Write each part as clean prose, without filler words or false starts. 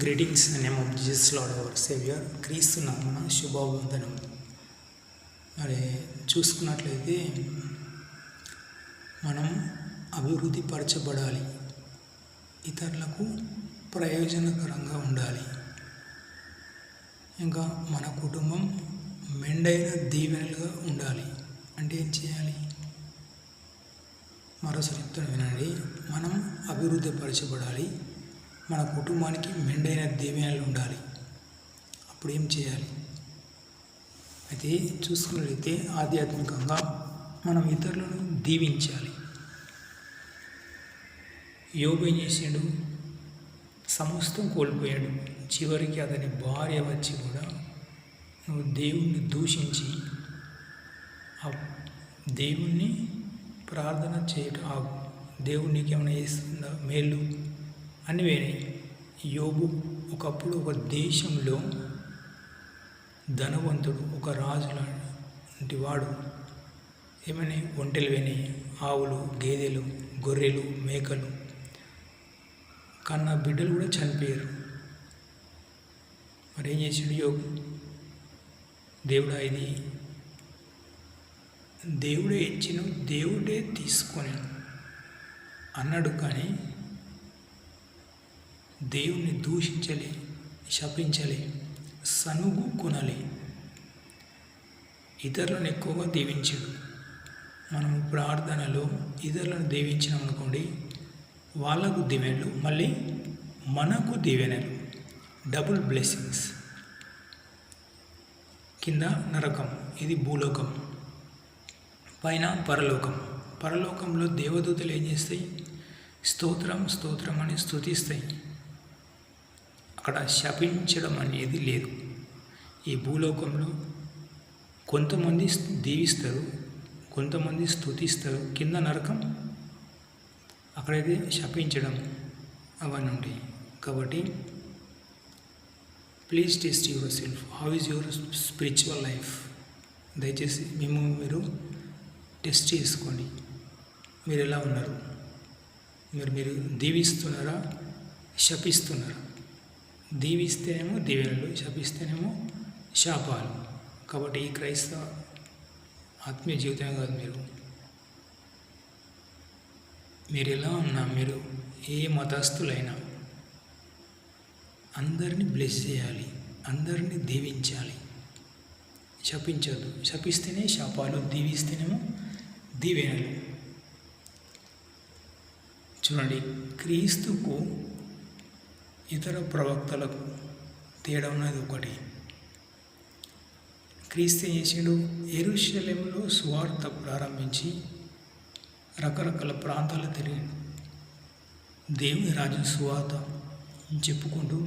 Greetings in the name of Jesus lord our saviour. క్రీస్తు నామమున శుభవందనం. మరి చూసుకున్నట్లయితే మనం అభివృద్ధి పరచబడాలి, ఇతరులకు ప్రయోజనకరంగా ఉండాలి, ఇంకా మన కుటుంబం మెండైన దీవెనలుగా ఉండాలి. అంటే ఏం చేయాలి? మరోసారి చెప్తాను వినండి. మనం అభివృద్ధి పరచబడాలి, మన కుటుంబానికి మెండైన దీవెనలు ఉండాలి. అప్పుడు ఏం చేయాలి? అయితే చూసుకున్నట్లయితే ఆధ్యాత్మికంగా మనం ఇతరులను దీవించాలి. యోబు ఏం చేసాడు? సమస్తం కోల్పోయాడు. చివరికి అతని భార్య వచ్చి కూడా నువ్వు దేవుణ్ణి దూషించి ఆ దేవుణ్ణి ప్రార్థన చేయటం, ఆ దేవునికి ఏమైనా చేస్తుందా మేలు అని వేరే. యోబు ఒకప్పుడు ఒక దేశంలో ధనవంతుడు, ఒక రాజు లాంటి వాడు. ఏమని? ఒంటెలు వినాయి, ఆవులు, గేదెలు, గొర్రెలు, మేకలు, కన్న బిడ్డలు కూడా చనిపోయారు. మరి ఏం చేసాడు యోబు? దేవుడా, ఇది దేవుడే ఇచ్చిన, దేవుడే తీసుకొని అన్నాడు. కానీ దేవుణ్ణి దూషించలే, శపించలే, సనుగు కొనాలి. ఇతరులను ఎక్కువగా దీవించాడు. మనం ప్రార్థనలో ఇతరులను దీవించినాం అనుకోండి, వాళ్ళకు దీవెనలు, మళ్ళీ మనకు దీవెనలు, డబుల్ బ్లెస్సింగ్స్. కింద నరకం, ఇది భూలోకం, పైన పరలోకం. పరలోకంలో దేవదూతలు ఏం చేస్తాయి? స్తోత్రం స్తోత్రం అని స్తుతిస్తాయి. అక్కడ శపించడం అనేది లేదు. ఈ భూలోకంలో కొంతమంది దీవిస్తారు, కొంతమంది స్తుతిస్తారు. కింద నరకం, అక్కడైతే శపించడం అవన్నీ ఉంటాయి. కాబట్టి please test your self. How is your spiritual life? దయచేసి మీరు టెస్ట్ చేసుకోండి. మీరు ఎలా ఉన్నారు? మీరు దీవిస్తున్నారా, శపిస్తున్నారా? దీవిస్తేనేమో దీవెనలు, శపిస్తేనేమో శాపాలు. కాబట్టి ఈ క్రైస్తవ ఆత్మీయ జీవితమే కాదు, మీరు ఎలా ఉన్నా, మీరు ఏ మతస్థులైనా అందరినీ బ్లెస్ చేయాలి, అందరినీ దీవించాలి. శపించద్దు. శపిస్తేనే శాపాలు, దీవిస్తేనేమో దీవెనలు. చూడండి, క్రీస్తుకు ఇతర ప్రవక్తలకు తేడా ఉన్నది ఒకటి. క్రీస్తు ఏం చేసాడు? యెరూషలేములో సువార్త ప్రారంభించి రకరకాల ప్రాంతాలు తిరిగి దేవుని రాజు సువార్త చెప్పుకుంటూ,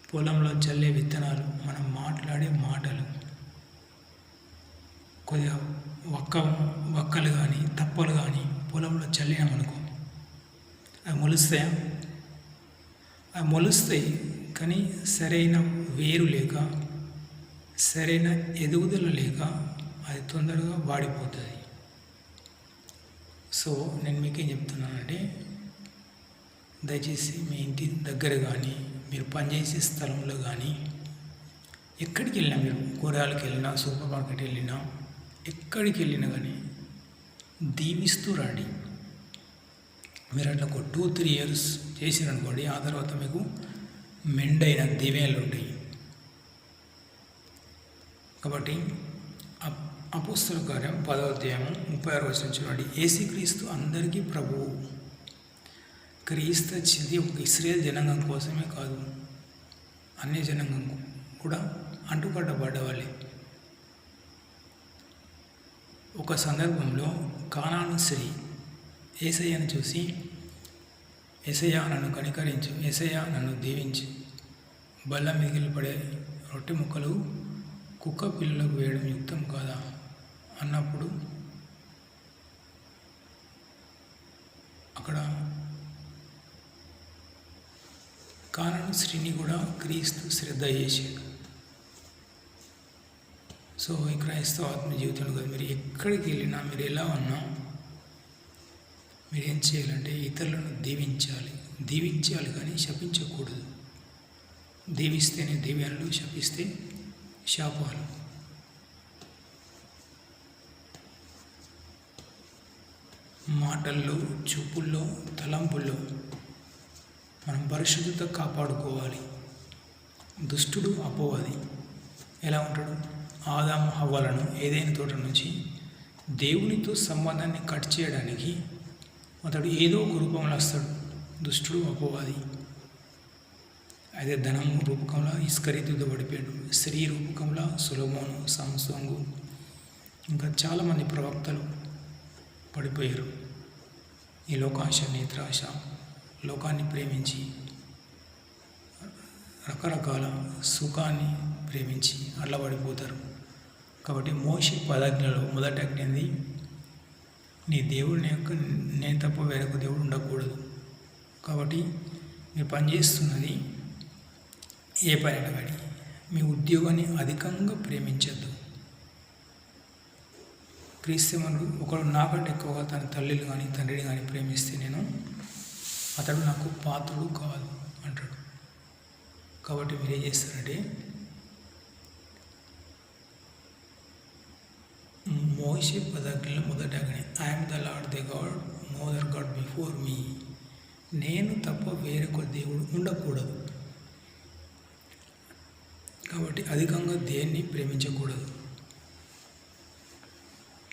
పొలంలో చల్లే విత్తనాలు, మనం మాట్లాడే మాటలు, కొద్దిగా వక్కలు కానీ తప్పలు కానీ పొలంలో చల్లినామనుకో, అవి మొలుస్తాయా? అవి మొలుస్తాయి, కానీ సరైన వేరు లేక, సరైన ఎదుగుదల లేక అది తొందరగా వాడిపోతుంది. సో నేను మీకేం చెప్తున్నానంటే, దయచేసి మీ ఇంటి దగ్గర కానీ, మీరు పనిచేసే స్థలంలో కానీ, ఎక్కడికి వెళ్ళినా, మీరు కూరగాయలకు వెళ్ళినా, సూపర్ మార్కెట్ వెళ్ళినా, ఎక్కడికి వెళ్ళినా కానీ దీవిస్తూ రండి. మీరు అట్లా ఒక 2-3 years చేసిరనుకోండి, ఆ తర్వాత మీకు మెండైన దీవెనలు ఉంటాయి. కాబట్టి అపోస్తలుల కార్యం 10వ అధ్యాయం 36వ వచనం చూడండి. యేసుక్రీస్తు అందరికీ ప్రభువు. క్రీస్తు వచ్చింది ఒక ఇశ్రాయేలు జనాంగం కోసమే కాదు, అన్య జనాంగం కూడా అంటుకట్టబడ్డ వాళ్ళే. ఒక సందర్భంలో కానాను స్త్రీ యేసయ్యను చూసి, యేసయ్యా నన్ను కనికరించు, యేసయ్యా నన్ను దీవించు, బల్ల మిగిలి పడే రొట్టె ముక్కలు కుక్క పిల్లలకు వేయడం యుక్తం కాదా అన్నప్పుడు అక్కడ కానాను స్త్రీని కూడా క్రీస్తు శ్రద్ధ చేసాడు. సో ఈ క్రైస్తవ ఆత్మ జీవితంలో కదా, మీరు ఎక్కడికి వెళ్ళినా, మీరు ఎలా ఉన్నా, మీరు ఏం చేయాలంటే ఇతరులను దీవించాలి. దీవించాలి కానీ శపించకూడదు. దీవిస్తేనే దీవెనలు, శపిస్తే శాపాలు. మాటల్లో, చూపుల్లో, తలంపుల్లో మనం పరిశుద్ధత కాపాడుకోవాలి. దుష్టుడు అపవాది ఎలా ఉంటాడు? ఆదాము హవ్వలను ఏదైనా తోట నుంచి దేవునితో సంబంధాన్ని కట్ చేయడానికి అతడు ఏదో ఒక రూపంలో వస్తాడు. దుష్టుడు అపవాది. అదే ధనం రూపకంలో ఇస్కరీతుతో పడిపోయాడు. స్త్రీ రూపకంలో సొలొమోను, సంసోను, ఇంకా చాలామంది ప్రవక్తలు పడిపోయారు. ఈ లోకాశ, నేత్రాశ, లోకాన్ని ప్రేమించి రకరకాల సుఖాన్ని ప్రేమించి అట్లా పడిపోతారు. కాబట్టి మోషే 10 ఆజ్ఞలలో మొదటి ఆజ్ఞ ఏంది? నీ దేవుడిని యొక్క నేను తప్ప వేరొక దేవుడు ఉండకూడదు. కాబట్టి మీరు పనిచేస్తున్నది ఏ పని కానీ మీ ఉద్యోగాన్ని అధికంగా ప్రేమించద్దు. క్రీస్తుమనుడు ఒకడు నాకంటే ఎక్కువగా తన తల్లిని కానీ తండ్రిని కానీ ప్రేమిస్తే అతడు నాకు పాత్రుడు కాదు అంటాడు. కాబట్టి మీరు ఏం చేస్తారంటే మోషే 10 ఆజ్ఞలలో మొదటి ఆజ్ఞ I'm the Lord the God, no other god before me. నేను తప్ప వేరొక దేవుడు ఉండకూడదు. కాబట్టి అధికంగా దేన్ని ప్రేమించకూడదు.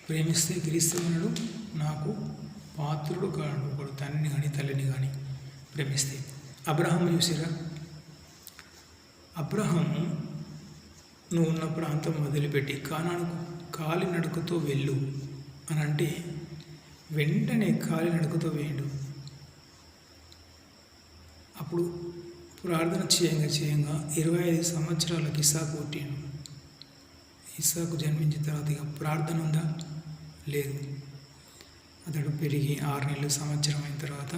ప్రేమిస్తే క్రీస్తువునుడు నాకు పాత్రుడు కాడు. ఒకడు తండ్రిని కానీ తల్లిని కానీ ప్రేమిస్తే. అబ్రహాం చూసిరా? అబ్రహాము నువ్వు ఉన్న ప్రాంతం వదిలిపెట్టి కానానుకు కాలినడకతో వెళ్ళు అని అంటే వెంటనే కాలినడకతో వేయడు. అప్పుడు ప్రార్థన చేయంగా 25 సంవత్సరాలకు ఇస్సాకు పుట్టిండు. ఇస్సాకు జన్మించిన తర్వాత ఇక ప్రార్థన ఉందా? లేదు. అతడు పెరిగి 6 నెలలు, సంవత్సరం అయిన తర్వాత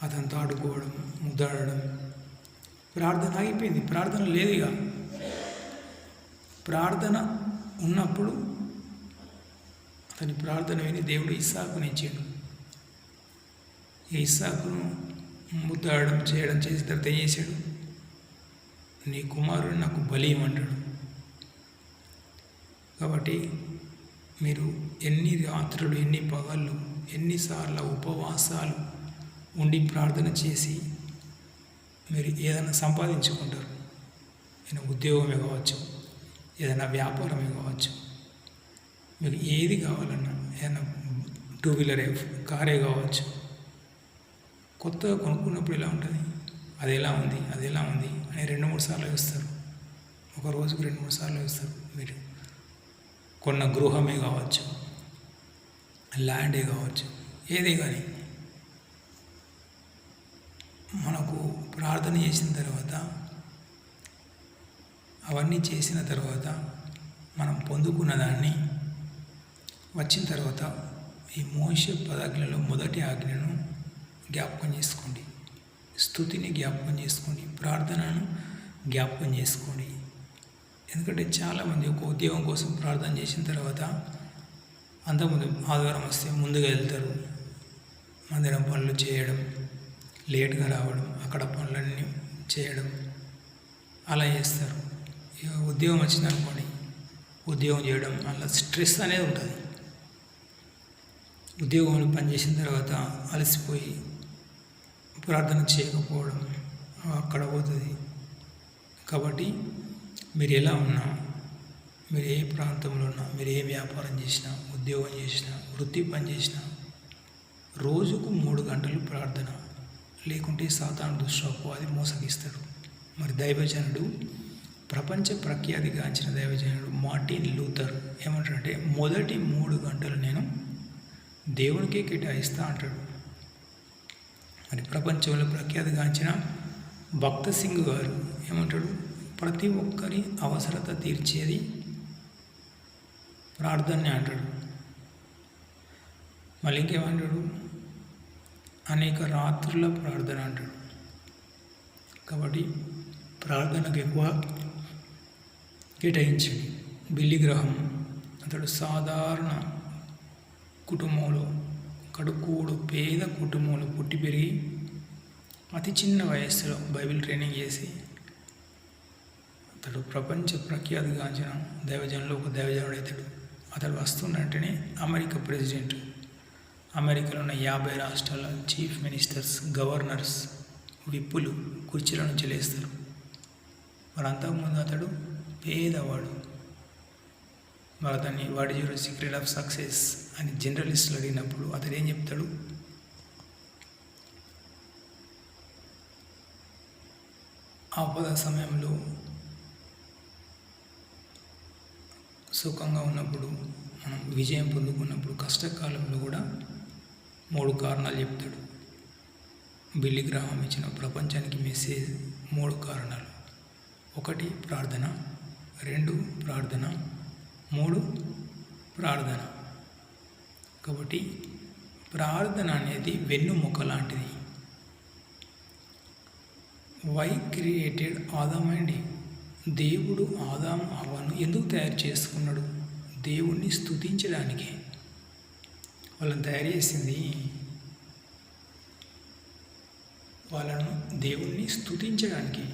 అతనితో ఆడుకోవడం, ముద్దాడడం, ప్రార్థన ఆగిపోయింది. ప్రార్థన లేదు. ఇక ప్రార్థన ఉన్నప్పుడు అతని ప్రార్థన విని దేవుడు ఇస్సాకుని ఇచ్చాడు. ఇస్సాకును ముద్దాడడం చేయడం చేసిన తర్వాత ఏం చేశాడు? నీ కుమారుడు నాకు బలి ఇవ్వమంటాడు. కాబట్టి మీరు ఎన్ని రాత్రులు, ఎన్ని పగళ్ళు, ఎన్నిసార్లు ఉపవాసాలు ఉండి ప్రార్థన చేసి మీరు ఏదైనా సంపాదించుకుంటారు. ఏదైనా ఉద్యోగమే కావచ్చు, ఏదైనా వ్యాపారమే కావచ్చు, మీకు ఏది కావాలన్నా, ఏదైనా 2 వీలరే, కారే కావచ్చు. కొత్తగా కొనుక్కున్నప్పుడు ఎలా ఉంటుంది? అది ఎలా ఉంది అని 2-3 సార్లు వేస్తారు. ఒక రోజుకు 2-3 సార్లు వేస్తారు. మీరు కొన్న గృహమే కావచ్చు, ల్యాండే కావచ్చు, ఏదే కానీ మనకు ప్రార్థన చేసిన తర్వాత, అవన్నీ చేసిన తర్వాత మనం పొందుకున్న దాన్ని వచ్చిన తర్వాత ఈ మోషే 10 ఆజ్ఞలలో మొదటి ఆజ్ఞను జ్ఞాపకం చేసుకోండి. స్తుతిని జ్ఞాపకం చేసుకోండి. ప్రార్థనను జ్ఞాపకం చేసుకోండి. ఎందుకంటే చాలామంది ఒక ఉద్యోగం కోసం ప్రార్థన చేసిన తర్వాత అంతకుముందు ఆదివారం వస్తే ముందుగా వెళ్తారు. మందిరం పనులు చేయడం, లేట్గా రావడం, అక్కడ పనులన్నీ చేయడం, అలా చేస్తారు. ఇక ఉద్యోగం వచ్చిందనుకోండి, ఉద్యోగం చేయడం అలా స్ట్రెస్ అనేది ఉంటుంది. ఉద్యోగంలో పనిచేసిన తర్వాత అలసిపోయి ప్రార్థన చేయకపోవడం అక్కడ పోతుంది. కాబట్టి మీరు ఎలా ఉన్నా, మీరు ఏ ప్రాంతంలో ఉన్నా, మీరు ఏ వ్యాపారం చేసినా, ఉద్యోగం చేసినా, వృత్తి పని చేసినా రోజుకు 3 గంటలు ప్రార్థన, లేకుంటే సాతాను దుష్టపోది మోసగిస్తాడు. మరి దైవజనుడు, ప్రపంచ ప్రఖ్యాతిగాంచిన దైవజనుడు మార్టిన్ లూథర్ ఏమంటాడంటే మొదటి 3 గంటలు నేను దేవునికే కేటాయిస్తా అంటాడు. మరి ప్రపంచంలో ప్రఖ్యాతిగాంచిన భక్త సింగ్ గారు ఏమంటాడు? ప్రతి ఒక్కరి అవసరత తీర్చేది ప్రార్థనే అంటాడు. మళ్ళీ ఇంకేమంటాడు? అనేక రాత్రుల ప్రార్థన అంటాడు. కాబట్టి ప్రార్థనకు ఎక్కువ కేటాయించండి. బిల్లీ గ్రహం అతడు సాధారణ కుటుంబంలో, కడుకూడు పేద కుటుంబంలో పుట్టి పెరిగి అతి చిన్న వయస్సులో బైబిల్ ట్రైనింగ్ చేసి అతడు ప్రపంచ ప్రఖ్యాతిగాంచిన దైవజనులు ఒక దైవజనుడు అవుతాడు. అతడు వస్తున్నట్టునే అమెరికా ప్రెసిడెంట్, అమెరికాలో ఉన్న 50 రాష్ట్రాల చీఫ్ మినిస్టర్స్, గవర్నర్స్, విప్పులు కుర్చీల నుంచి లేస్తారు. మరి అంతకుముందు అతడు పేదవాడు. మరి అతన్ని what is your secret of success అని జర్నలిస్టులు అడిగినప్పుడు అతడు ఏం చెప్తాడు? ఆపద సమయంలో సుఖంగా ఉన్నప్పుడు, మనం విజయం పొందుకున్నప్పుడు, కష్టకాలంలో కూడా 3 కారణాలు చెప్తాడు. బిల్లీ గ్రాహం ఇచ్చిన ప్రపంచానికి మెసేజ్ 3 కారణాలు. 1 ప్రార్థన, 2 ప్రార్థన, 3 ప్రార్థన. కాబట్టి ప్రార్థన అనేది వెన్నుముక లాంటిది. Why created Adam and Eve? దేవుడు ఆదాము హవ్వను ఎందుకు తయారు చేసుకున్నాడు? దేవుణ్ణి స్తుతించడానికి. వాళ్ళని తయారు చేసింది వాళ్ళను దేవుణ్ణి స్తుతించడానికి.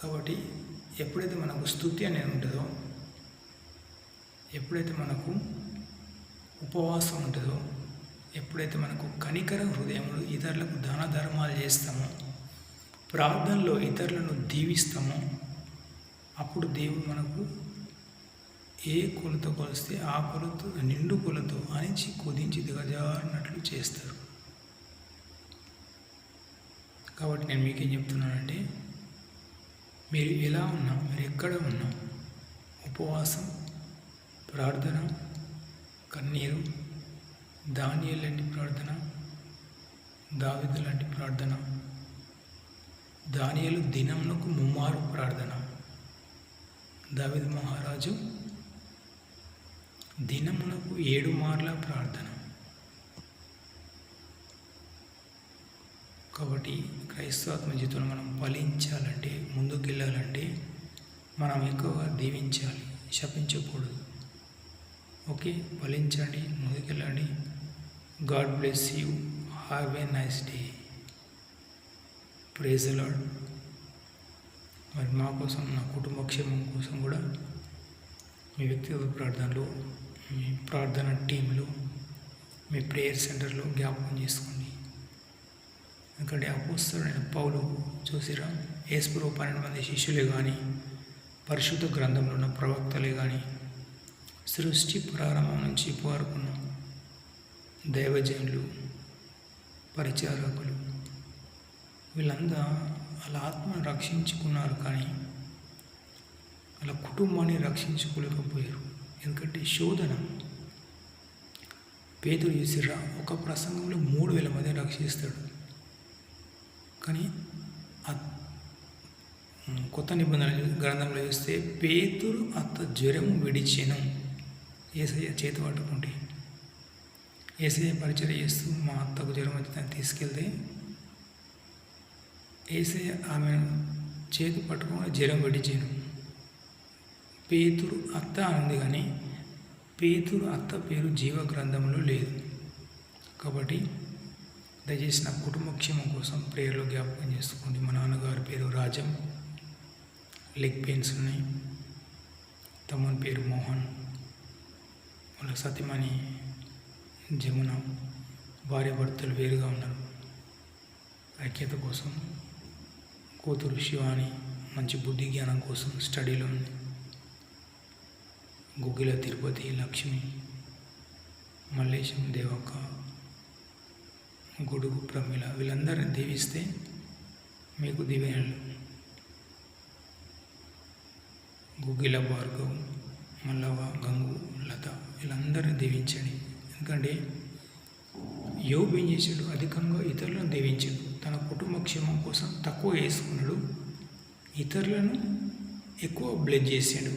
కాబట్టి ఎప్పుడైతే మనకు స్తుతి అనేది ఉంటుందో, ఎప్పుడైతే మనకు ఉపవాసం ఉంటుందో, ఎప్పుడైతే మనకు కనికర హృదయములు, ఇతరులకు దాన ధర్మాలు చేస్తామో, ప్రార్థనలో ఇతరులను దీవిస్తామో, అప్పుడు దేవుడు మనకు ఏ కొలత కొలిస్తే ఆ కొలత నిండు కొలతో అణిచి కుదించి దిగజారినట్లు చేస్తారు. కాబట్టి నేను మీకేం చెప్తున్నానంటే, మీరు ఎలా ఉన్నా, మీరు ఎక్కడ ఉన్నా, ఉపవాసం, ప్రార్థన, కన్నీరు, దానియేలు లాంటి ప్రార్థన, దావీదు లాంటి ప్రార్థన, దానియేలు దినమునకు 3 మారు ప్రార్థన, దావీదు మహారాజు దినమునకు 7 మార్ల ప్రార్థన. కాబట్టి క్రైస్తవాత్మ జీవితంలో మనం ఫలించాలంటే, ముందుకెళ్ళాలంటే మనం ఎక్కువగా దీవించాలి, శపించకూడదు. ఓకే, ఫలించండి, ముందుకెళ్ళండి. God bless you. Have a nice day. Praise the Lord. మరి మా కోసం, నా కుటుంబ క్షేమం కోసం కూడా మీ వ్యక్తిగత ప్రార్థనలో, మీ ప్రార్థన టీంలో, మీ ప్రేయర్ సెంటర్లో జ్ఞాపకం చేసుకోండి. ఎందుకంటే అపోస్తలుడైన పౌలు చూసిరా, యేసుప్రభు 12 మంది శిష్యులే కానీ, పరిశుద్ధ గ్రంథంలో ఉన్న ప్రవక్తలే కానీ, సృష్టి ప్రారంభం నుంచి ఇప్పటివరకున్న దైవజనులు, పరిచారకులు, వీళ్ళంతా వాళ్ళ ఆత్మను రక్షించుకున్నారు, కానీ వాళ్ళ కుటుంబాన్ని రక్షించుకోలేకపోయారు. ఎందుకంటే శోధన. పేతురు చూసిర్రా, ఒక ప్రసంగంలో 3000 మందిని రక్షిస్తాడు. కానీ కొత్త నిబంధన గ్రంథంలో చూస్తే పేతురు అత్త జ్వరం విడిచెను. యేసయ్య చేతి పట్టుకుంటే, యేసయ్య పరిచయం చేస్తూ మా అత్తకు జ్వరం వచ్చి తను తీసుకెళ్తే, యేసయ్య ఆమెను చేతి పట్టుకొని జ్వరం విడిచెను. పేతురు అత్త ఉంది, కానీ పేతురు అత్త పేరు జీవ గ్రంథంలో లేదు. కాబట్టి దయచేసి నా కుటుంబ క్షేమం కోసం ప్రేయర్లో జ్ఞాపకం చేసుకోండి. మా నాన్నగారి పేరు రాజం, లెగ్ పెయిన్స్ ఉన్నాయి. తమ్ముని పేరు మోహన్, వాళ్ళ సతీమణి జమున, భార్య భర్తలు వేరుగా ఉన్నారు. ఐక్యత కోసం కూతురు శివాని మంచి బుద్ధి జ్ఞానం కోసం స్టడీలో ఉంది. గుగ్గిల తిరుపతి, లక్ష్మి, మల్లేశం, దేవక్క, గొడుగు ప్రమిళ, వీళ్ళందరిని దీవిస్తే మీకు దీవెనలు. గుగ్గిల భార్గవ్, మల్లవ, గంగు, లత, వీళ్ళందరిని దీవించండి. ఎందుకంటే యోబు ఏం చేశాడు? అధికంగా ఇతరులను దీవించాడు. తన కుటుంబ క్షేమం కోసం తక్కువ వేసుకున్నాడు, ఇతరులను ఎక్కువ బ్లెస్ చేశాడు.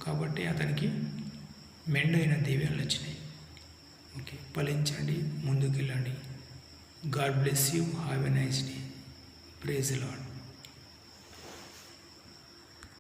కాబట్టి అతనికి మెండైన దీవెనలు వచ్చినాయి. ఓకే, ఫలించండి, ముందుకెళ్ళండి. God bless you. Have a nice day. Praise the lord.